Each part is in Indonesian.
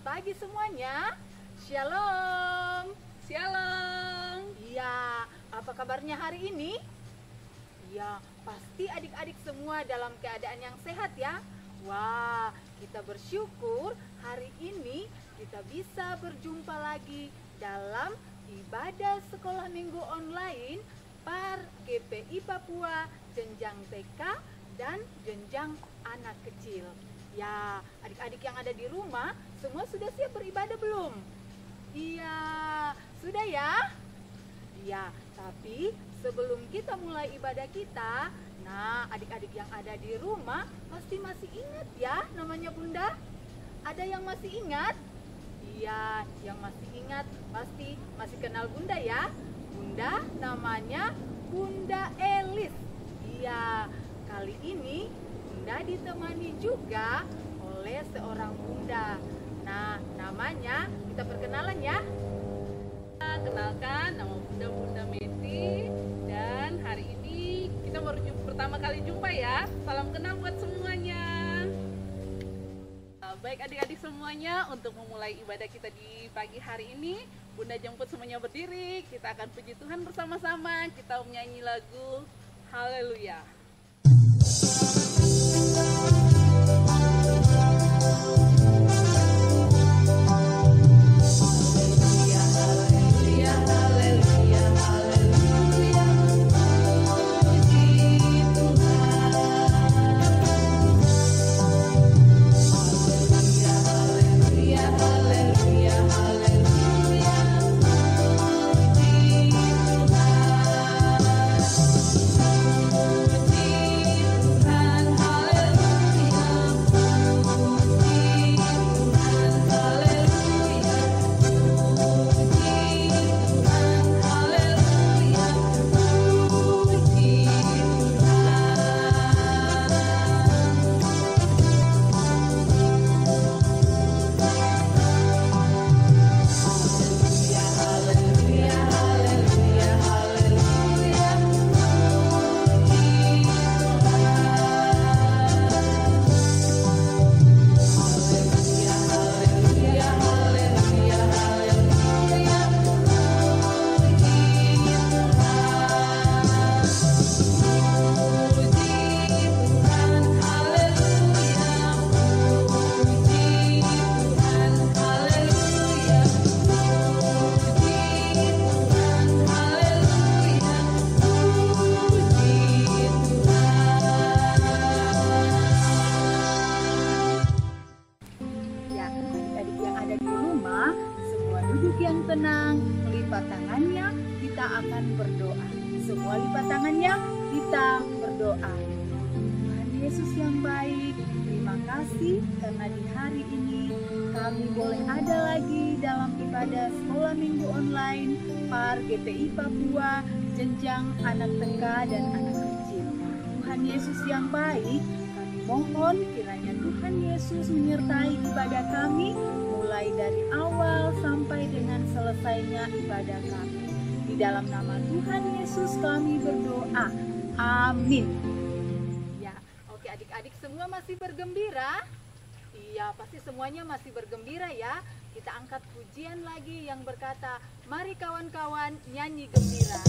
pagi semuanya. Shalom. Shalom. Iya, apa kabarnya hari ini? Ya, pasti adik-adik semua dalam keadaan yang sehat ya. Wah, kita bersyukur hari ini kita bisa berjumpa lagi dalam ibadah sekolah minggu online PAR GPI Papua jenjang TK dan jenjang anak kecil. Ya, adik-adik yang ada di rumah semua sudah siap beribadah belum? Iya, sudah ya? Iya, tapi sebelum kita mulai ibadah kita, nah adik-adik yang ada di rumah pasti masih ingat ya namanya Bunda? Ada yang masih ingat? Iya, yang masih ingat pasti masih kenal Bunda ya. Bunda namanya Bunda Elis. Iya, kali ini Bunda ditemani juga oleh seorang Bunda. Nah, namanya kita perkenalan ya. Kenalkan, nama Bunda Meti. Dan hari ini kita baru pertama kali jumpa ya. Salam kenal buat semuanya. Baik adik-adik semuanya, untuk memulai ibadah kita di pagi hari ini, Bunda jemput semuanya berdiri. Kita akan puji Tuhan bersama-sama. Kita menyanyi lagu Haleluya. Tenang, lipat tangannya, kita akan berdoa. Semua lipat tangannya, kita berdoa. Tuhan Yesus yang baik, terima kasih karena di hari ini kami boleh ada lagi dalam ibadah sekolah minggu online PAR GPI Papua jenjang anak TK dan anak kecil. Tuhan Yesus yang baik, kami mohon kiranya Tuhan Yesus menyertai ibadah kami mulai dari awal sampai dengan selesainya ibadah kami. Di dalam nama Tuhan Yesus kami berdoa. Amin. Ya, oke adik-adik semua masih bergembira? Iya, pasti semuanya masih bergembira ya. Kita angkat pujian lagi yang berkata, mari kawan-kawan nyanyi gembira.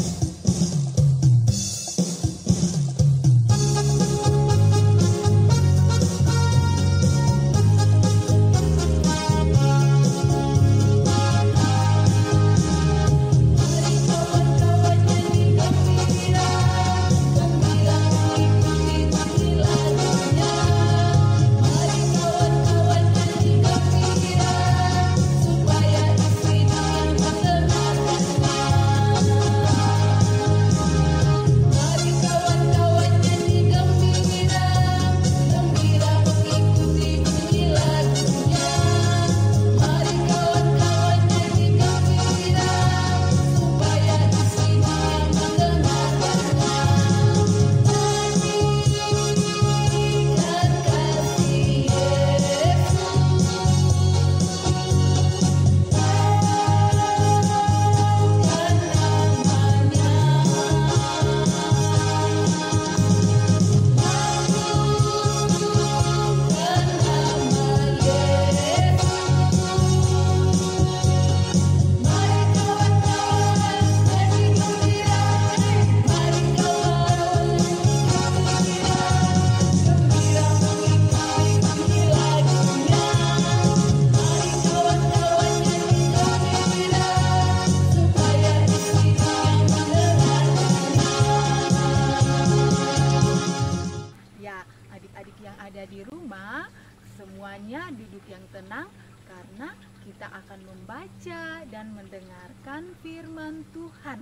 semuanya duduk yang tenang karena kita akan membaca dan mendengarkan firman Tuhan.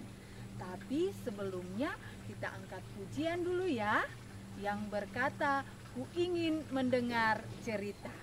Tapi sebelumnya kita angkat pujian dulu ya, yang berkata, "Ku ingin mendengar cerita."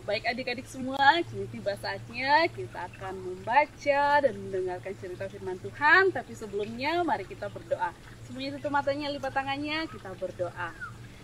Baik adik-adik semua, kini tiba saatnya kita akan membaca dan mendengarkan cerita firman Tuhan. Tapi sebelumnya mari kita berdoa. Semuanya tutup matanya, lipat tangannya, kita berdoa.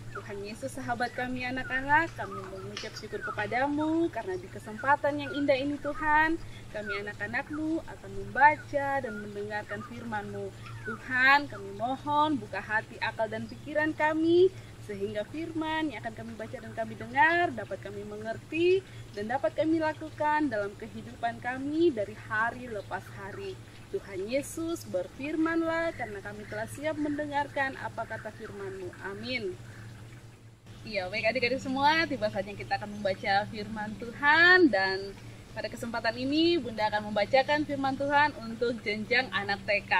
Tuhan Yesus, sahabat kami anak-anak, kami mengucap syukur kepadamu karena di kesempatan yang indah ini Tuhan, kami anak-anakmu akan membaca dan mendengarkan firman-Mu. Tuhan, kami mohon buka hati, akal, dan pikiran kami, sehingga firman yang akan kami baca dan kami dengar dapat kami mengerti dan dapat kami lakukan dalam kehidupan kami dari hari lepas hari. Tuhan Yesus, berfirmanlah karena kami telah siap mendengarkan apa kata firman-Mu. Amin. Iya, baik adik-adik semua, tiba saatnya kita akan membaca firman Tuhan, dan pada kesempatan ini Bunda akan membacakan firman Tuhan untuk jenjang anak TK.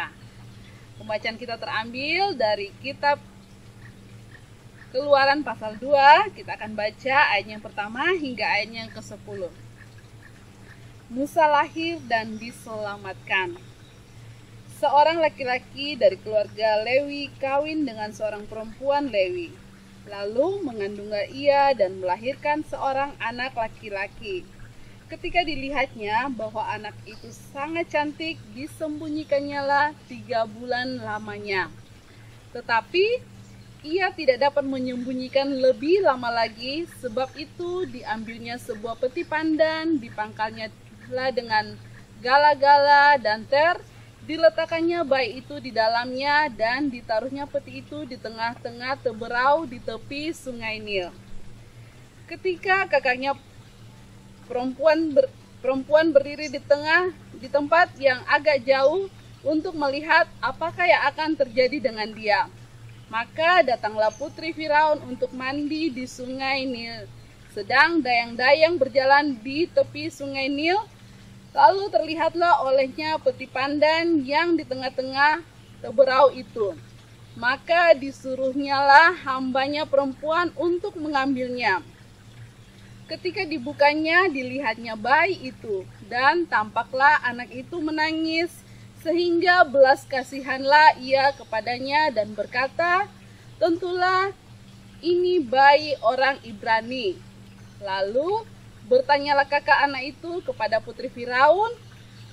Pembacaan kita terambil dari kitab Keluaran pasal 2, kita akan baca ayat yang pertama hingga ayat yang ke-10. Musa lahir dan diselamatkan. Seorang laki-laki dari keluarga Lewi kawin dengan seorang perempuan Lewi, lalu mengandungnya ia dan melahirkan seorang anak laki-laki. Ketika dilihatnya bahwa anak itu sangat cantik, disembunyikannya lah 3 bulan lamanya. Tetapi ia tidak dapat menyembunyikan lebih lama lagi, sebab itu diambilnya sebuah peti pandan, dipangkalnya dengan gala-gala dan diletakkannya bayi itu di dalamnya, dan ditaruhnya peti itu di tengah-tengah teberau di tepi sungai Nil. Ketika kakaknya perempuan berdiri di tempat yang agak jauh untuk melihat apakah yang akan terjadi dengan dia, maka datanglah putri Firaun untuk mandi di sungai Nil. Sedang dayang-dayang berjalan di tepi sungai Nil, lalu terlihatlah olehnya peti pandan yang di tengah-tengah teberau itu. Maka disuruhnyalah hambanya perempuan untuk mengambilnya. Ketika dibukanya, dilihatnya bayi itu, dan tampaklah anak itu menangis, sehingga belas kasihanlah ia kepadanya dan berkata, "Tentulah ini bayi orang Ibrani." Lalu bertanyalah kakak anak itu kepada putri Firaun,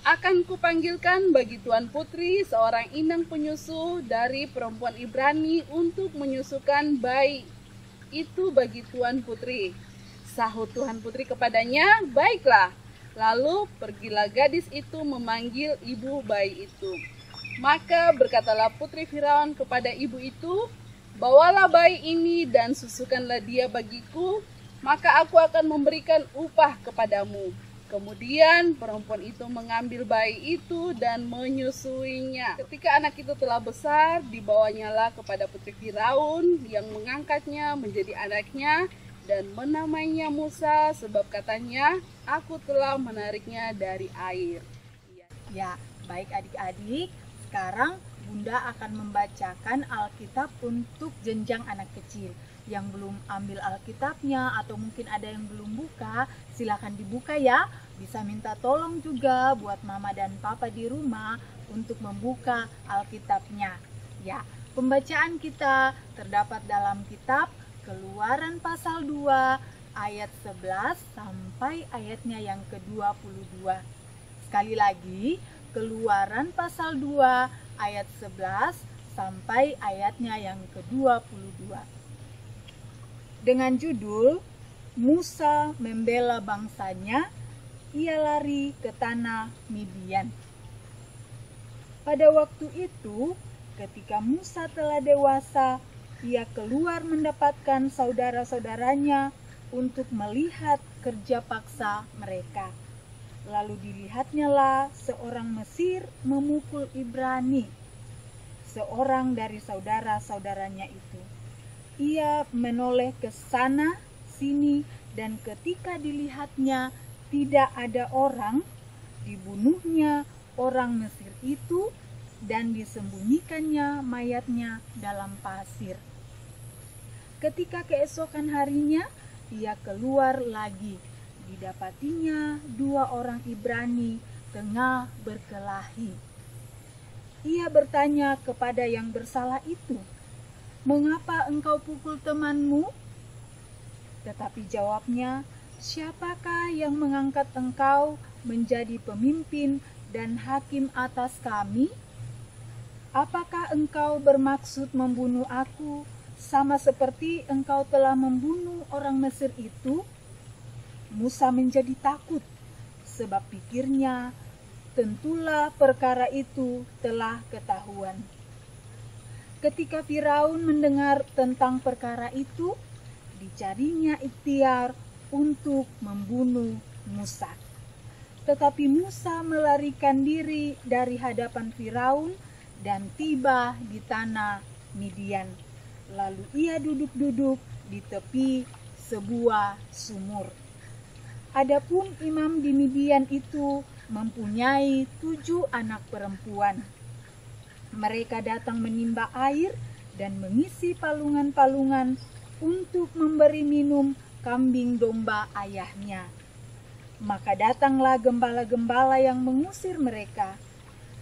"Akan kupanggilkan bagi tuan putri seorang inang penyusu dari perempuan Ibrani untuk menyusukan bayi itu bagi tuan putri." Sahut tuan putri kepadanya, "Baiklah." Lalu pergilah gadis itu memanggil ibu bayi itu. Maka berkatalah putri Firaun kepada ibu itu, "Bawalah bayi ini dan susukanlah dia bagiku, maka aku akan memberikan upah kepadamu." Kemudian perempuan itu mengambil bayi itu dan menyusuinya. Ketika anak itu telah besar, dibawanyalah kepada putri Firaun yang mengangkatnya menjadi anaknya, dan menamainya Musa, sebab katanya, "Aku telah menariknya dari air." Ya, baik adik-adik, sekarang Bunda akan membacakan Alkitab untuk jenjang anak kecil. Yang belum ambil Alkitabnya atau mungkin ada yang belum buka, silakan dibuka ya. Bisa minta tolong juga buat mama dan papa di rumah untuk membuka Alkitabnya. Ya, pembacaan kita terdapat dalam kitab Keluaran pasal 2 ayat 11 sampai ayatnya yang ke-22. Sekali lagi, Keluaran pasal 2 ayat 11 sampai ayatnya yang ke-22. Dengan judul Musa membela bangsanya, ia lari ke tanah Midian. Pada waktu itu, ketika Musa telah dewasa, ia keluar mendapatkan saudara-saudaranya untuk melihat kerja paksa mereka. Lalu dilihatnyalah seorang Mesir memukul Ibrani, seorang dari saudara-saudaranya itu. Ia menoleh ke sana sini dan ketika dilihatnya tidak ada orang, dibunuhnya orang Mesir itu dan disembunyikannya mayatnya dalam pasir. Ketika keesokan harinya, ia keluar lagi. Didapatinya 2 orang Ibrani tengah berkelahi. Ia bertanya kepada yang bersalah itu, "Mengapa engkau pukul temanmu?" Tetapi jawabnya, "Siapakah yang mengangkat engkau menjadi pemimpin dan hakim atas kami? Apakah engkau bermaksud membunuh aku sama seperti engkau telah membunuh orang Mesir itu?" Musa menjadi takut, sebab pikirnya, tentulah perkara itu telah ketahuan. Ketika Firaun mendengar tentang perkara itu, dicarinya ikhtiar untuk membunuh Musa. Tetapi Musa melarikan diri dari hadapan Firaun dan tiba di tanah Midian. Lalu ia duduk-duduk di tepi sebuah sumur. Adapun imam di Midian itu mempunyai 7 anak perempuan. Mereka datang menimba air dan mengisi palungan-palungan untuk memberi minum kambing domba ayahnya. Maka datanglah gembala-gembala yang mengusir mereka.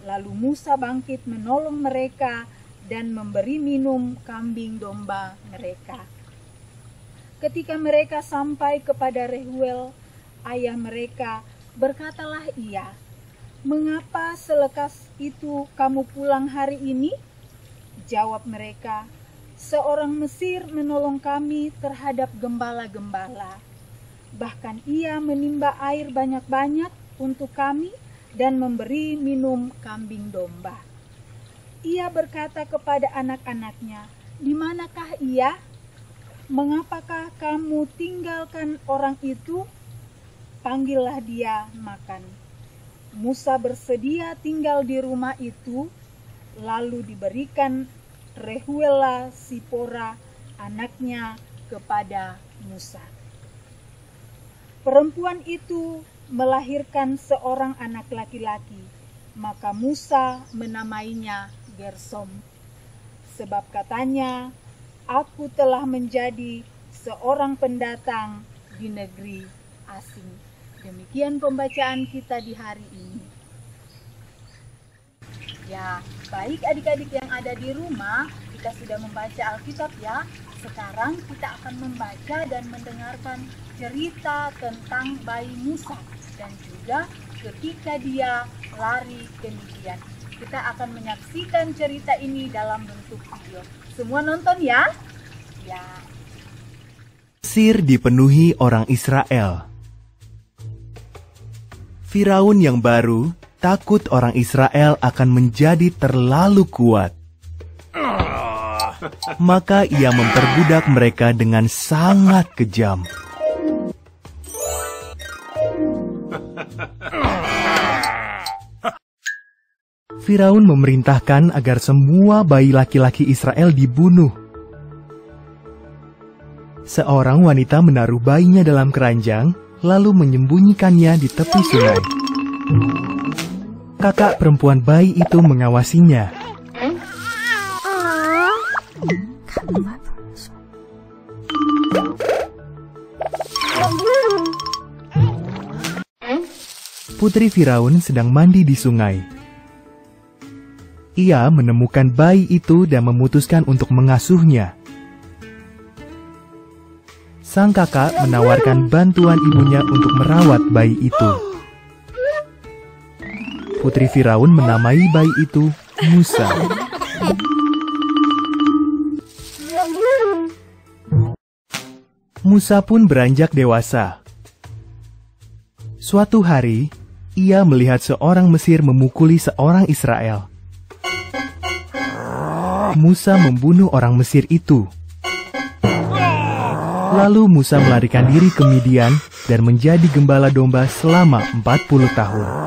Lalu Musa bangkit menolong mereka dan memberi minum kambing domba mereka. Ketika mereka sampai kepada Rehuel, ayah mereka, berkatalah ia, "Mengapa selekas itu kamu pulang hari ini?" Jawab mereka, "Seorang Mesir menolong kami terhadap gembala-gembala. Bahkan ia menimba air banyak-banyak untuk kami dan memberi minum kambing domba." Ia berkata kepada anak-anaknya, "Di manakah ia? Mengapakah kamu tinggalkan orang itu? Panggillah dia makan." Musa bersedia tinggal di rumah itu, lalu diberikan Rehuela Sipora anaknya kepada Musa. Perempuan itu melahirkan seorang anak laki-laki, maka Musa menamainya Gersom, sebab katanya, "Aku telah menjadi seorang pendatang di negeri asing." Demikian pembacaan kita di hari ini. Ya, baik adik-adik yang ada di rumah, kita sudah membaca Alkitab ya. Sekarang kita akan membaca dan mendengarkan cerita tentang bayi Musa dan juga ketika dia lari ke Midian. Kita akan menyaksikan cerita ini dalam bentuk video. Semua nonton ya? Ya. Mesir dipenuhi orang Israel. Firaun yang baru takut orang Israel akan menjadi terlalu kuat. Maka ia memperbudak mereka dengan sangat kejam. Firaun memerintahkan agar semua bayi laki-laki Israel dibunuh. Seorang wanita menaruh bayinya dalam keranjang, lalu menyembunyikannya di tepi sungai. kakak perempuan bayi itu mengawasinya. Putri Firaun sedang mandi di sungai. Ia menemukan bayi itu dan memutuskan untuk mengasuhnya. Sang kakak menawarkan bantuan ibunya untuk merawat bayi itu. Putri Firaun menamai bayi itu Musa. Musa pun beranjak dewasa. Suatu hari, ia melihat seorang Mesir memukuli seorang Israel. Musa membunuh orang Mesir itu. Lalu Musa melarikan diri ke Midian dan menjadi gembala domba selama 40 tahun.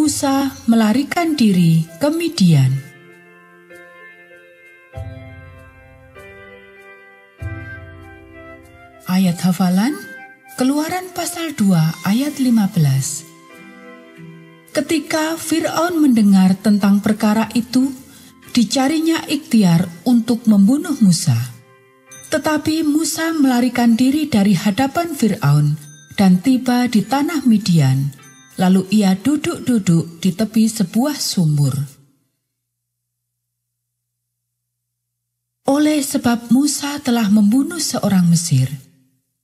Musa melarikan diri ke Midian. Ayat hafalan, Keluaran pasal 2 ayat 15. Ketika Fir'aun mendengar tentang perkara itu, dicarinya ikhtiar untuk membunuh Musa. Tetapi Musa melarikan diri dari hadapan Fir'aun dan tiba di tanah Midian. Lalu ia duduk-duduk di tepi sebuah sumur. Oleh sebab Musa telah membunuh seorang Mesir,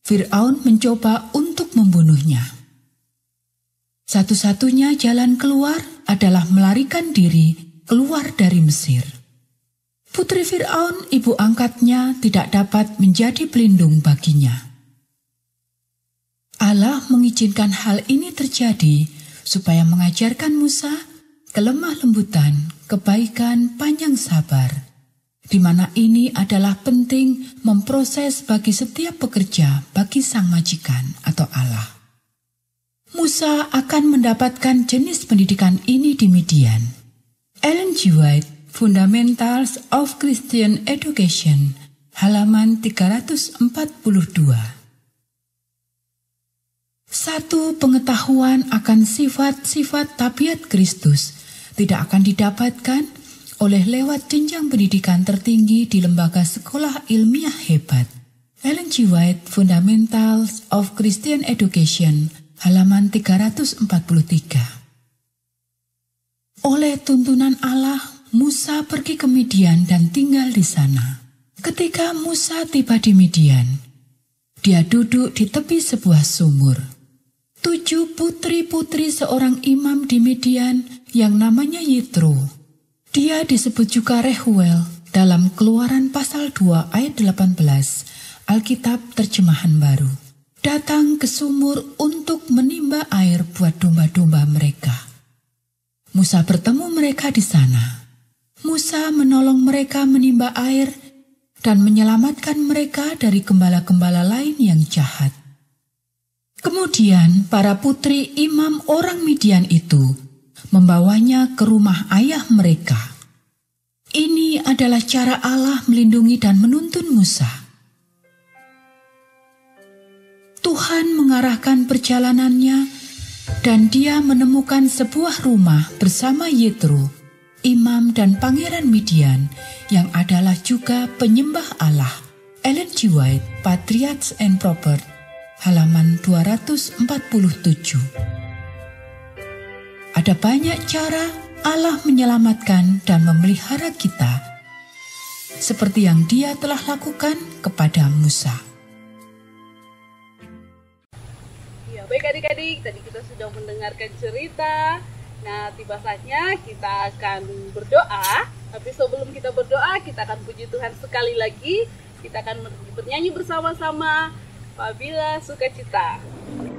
Fir'aun mencoba untuk membunuhnya. Satu-satunya jalan keluar adalah melarikan diri keluar dari Mesir. Putri Fir'aun, ibu angkatnya, tidak dapat menjadi pelindung baginya. Allah mengizinkan hal ini terjadi supaya mengajarkan Musa kelemah lembutan, kebaikan, panjang sabar, di mana ini adalah penting memproses bagi setiap pekerja bagi sang majikan atau Allah. Musa akan mendapatkan jenis pendidikan ini di Midian. Ellen G. White, Fundamentals of Christian Education, halaman 342. Satu pengetahuan akan sifat-sifat tabiat Kristus tidak akan didapatkan oleh lewat jenjang pendidikan tertinggi di lembaga sekolah ilmiah hebat. Ellen G. White, Fundamentals of Christian Education, halaman 343. Oleh tuntunan Allah, Musa pergi ke Midian dan tinggal di sana. Ketika Musa tiba di Midian, dia duduk di tepi sebuah sumur. 7 putri-putri seorang imam di Midian yang namanya Yitro. Dia disebut juga Rehuel dalam Keluaran pasal 2 ayat 18, Alkitab terjemahan baru. Datang ke sumur untuk menimba air buat domba-domba mereka. Musa bertemu mereka di sana. Musa menolong mereka menimba air dan menyelamatkan mereka dari gembala-gembala lain yang jahat. Kemudian para putri imam orang Midian itu membawanya ke rumah ayah mereka. Ini adalah cara Allah melindungi dan menuntun Musa. Tuhan mengarahkan perjalanannya dan dia menemukan sebuah rumah bersama Yitro, imam dan pangeran Midian yang adalah juga penyembah Allah. Ellen G. White, Patriarchs and Prophets, halaman 247. Ada banyak cara Allah menyelamatkan dan memelihara kita, seperti yang Dia telah lakukan kepada Musa. Ya, baik adik-adik, tadi kita sudah mendengarkan cerita. Nah, tiba saatnya kita akan berdoa. Tapi sebelum kita berdoa, kita akan puji Tuhan sekali lagi. Kita akan bernyanyi bersama-sama apabila sukacita. Sukacita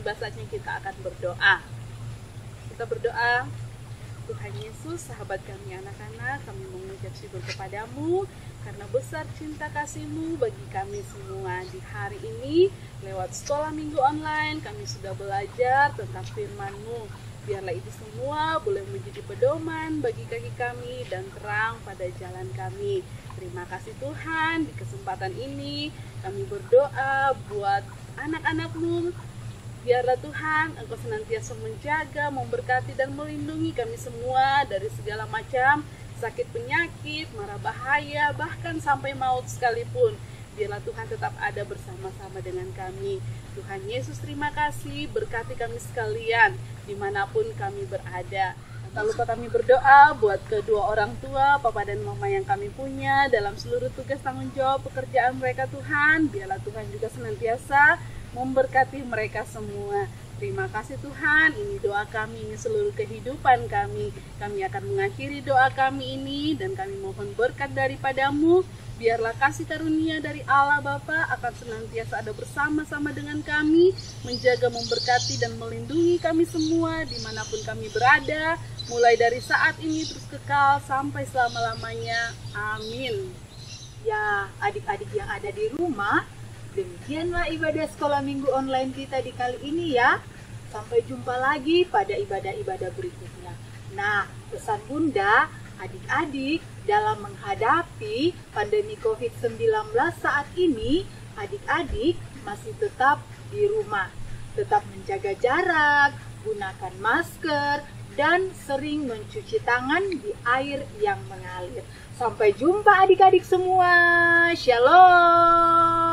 tiba saatnya kita akan berdoa. Kita berdoa. Tuhan Yesus, sahabat kami anak-anak, kami mengucap syukur kepadamu karena besar cinta kasih-Mu bagi kami semua. Di hari ini, lewat sekolah minggu online, kami sudah belajar tentang firman-Mu. Biarlah itu semua boleh menjadi pedoman bagi kaki kami dan terang pada jalan kami. Terima kasih Tuhan, di kesempatan ini kami berdoa buat anak-anak-Mu. Biarlah Tuhan, Engkau senantiasa menjaga, memberkati dan melindungi kami semua dari segala macam sakit penyakit, mara bahaya, bahkan sampai maut sekalipun. Biarlah Tuhan tetap ada bersama-sama dengan kami. Tuhan Yesus, terima kasih, berkati kami sekalian dimanapun kami berada. Tak lupa kami berdoa buat kedua orang tua, papa dan mama yang kami punya dalam seluruh tugas tanggung jawab pekerjaan mereka Tuhan. Biarlah Tuhan juga senantiasa memberkati mereka semua. Terima kasih Tuhan, ini doa kami, ini seluruh kehidupan kami. Kami akan mengakhiri doa kami ini dan kami mohon berkat daripada-Mu. Biarlah kasih karunia dari Allah Bapa akan senantiasa ada bersama-sama dengan kami, menjaga, memberkati dan melindungi kami semua dimanapun kami berada, mulai dari saat ini terus kekal sampai selama-lamanya. Amin. Ya, adik-adik yang ada di rumah, demikianlah ibadah sekolah minggu online kita di kali ini ya. Sampai jumpa lagi pada ibadah-ibadah berikutnya. Nah, pesan Bunda, adik-adik dalam menghadapi pandemi COVID-19 saat ini, adik-adik masih tetap di rumah. Tetap menjaga jarak, gunakan masker, dan sering mencuci tangan di air yang mengalir. Sampai jumpa adik-adik semua. Shalom.